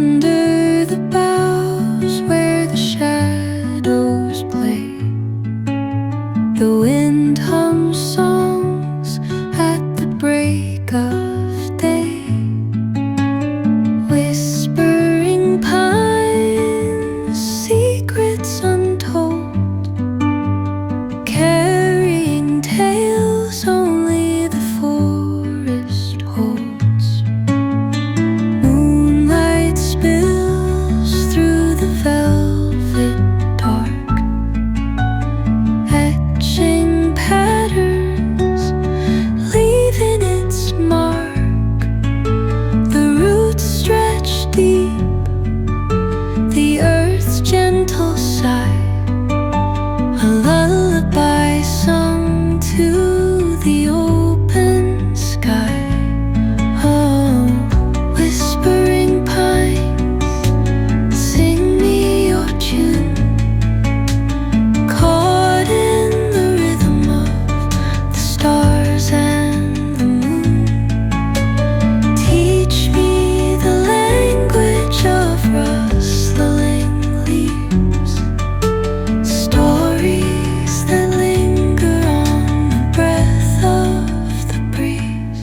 Under the boughs where the shadows play, the wind hums songs at the break of day. Whispering pines, secrets untold, carrying tales only the forest holds. Moonlight spills through the velvet dark, etching patterns, leaving its mark. The roots stretch deep, the earth's gentle sigh, a lullaby sung to the open sky. Oh, whispering pines, sing me your tune, caught in the rhythm of the stars and the moon. Teach me the language of rustling leaves, stories that linger on the breath of the breeze.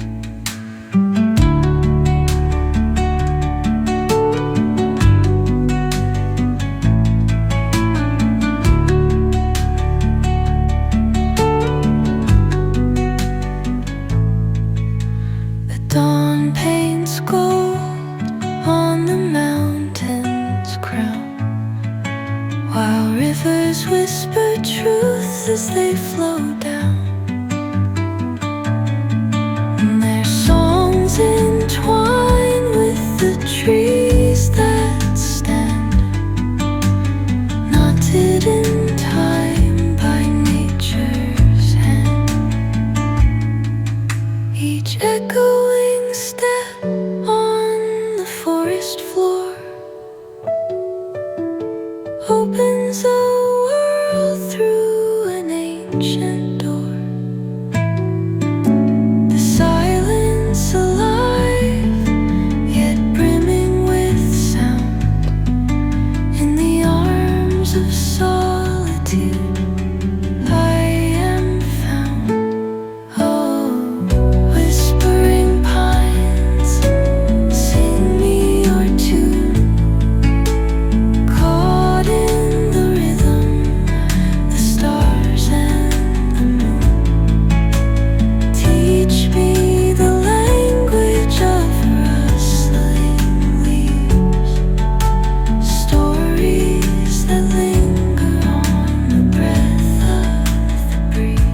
The dawn paints gold on the mountain's crown, while rivers whisper truth as they flow down. And their songs entwine with the trees that stand, knotted in time by nature's hand. Each echoing step on the forest floor opens a world through an ancient door. The silence alive, yet brimming with sound. In the arms of solitude I am found. Oh, whispering pines, sing me your tune, caught in the rhythm, the stars and the moon. Teach me the language of rustling leaves, stories that linger on the breath of the breeze.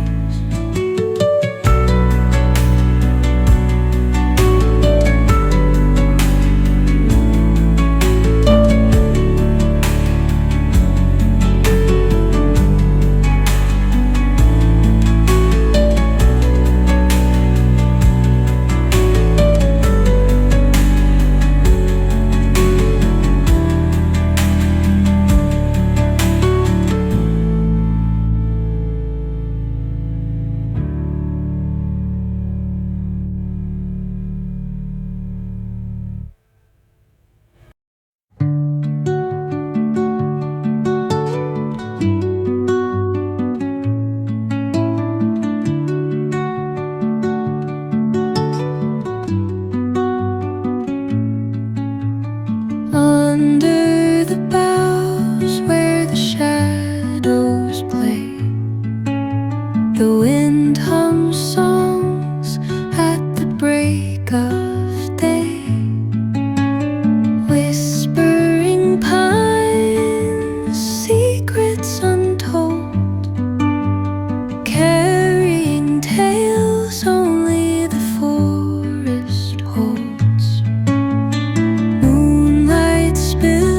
Under the boughs where the shadows play, the wind hums songs at the break of day. Whispering pines, secrets untold, carrying tales only the forest holds. Moonlight spills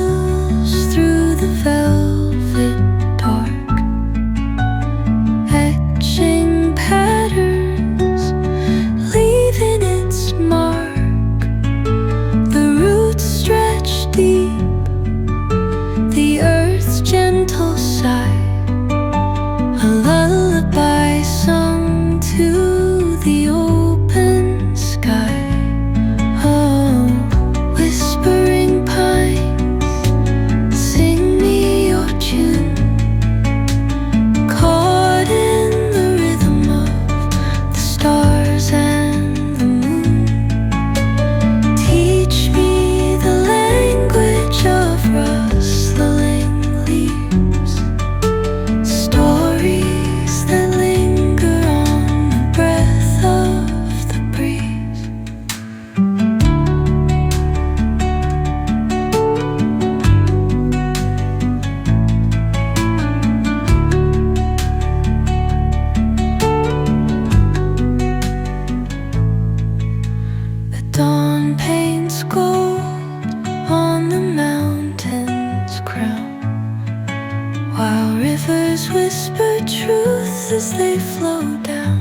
Rivers whisper truths as they flow down,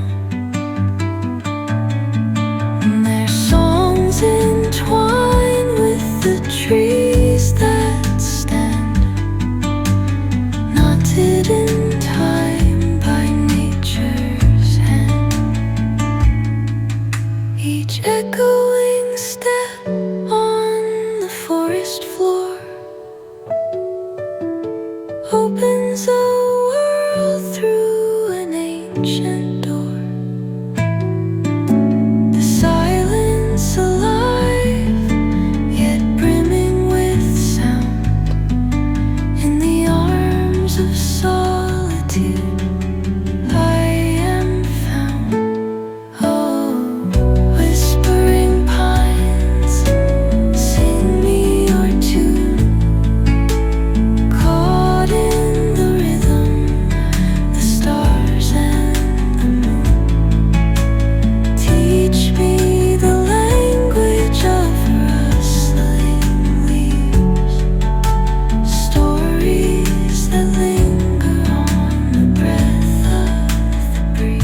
and their songs entwine with the trees that stand, knotted in time by nature's hand. Each echoing step on the forest floor opens a world through an ancient door. The silence alive, yet brimming with sound. In the arms of solitude I am found. Oh, whispering pines, sing me your tune. Caught in the rhythm, the stars and the moon. Teach me the language of rustling leaves, stories that linger on the breath of the breeze.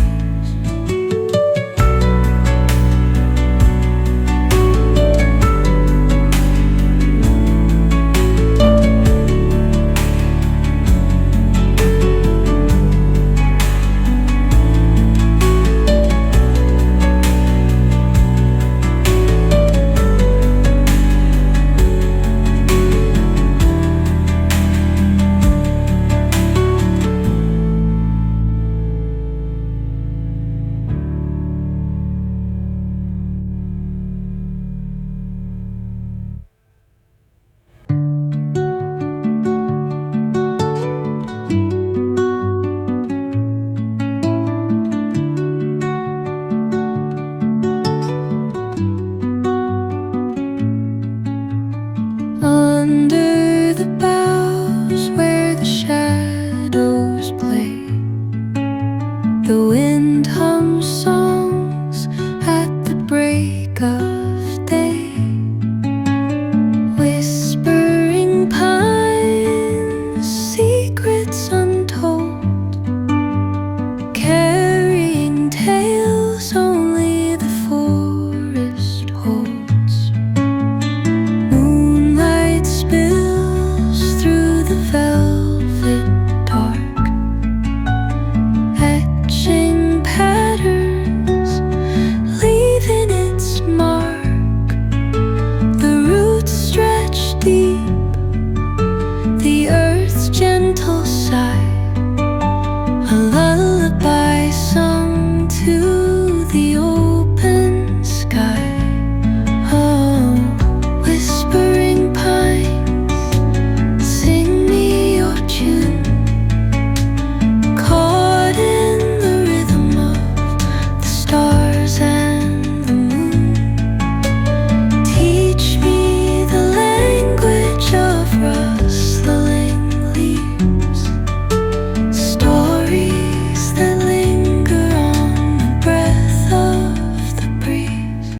Under the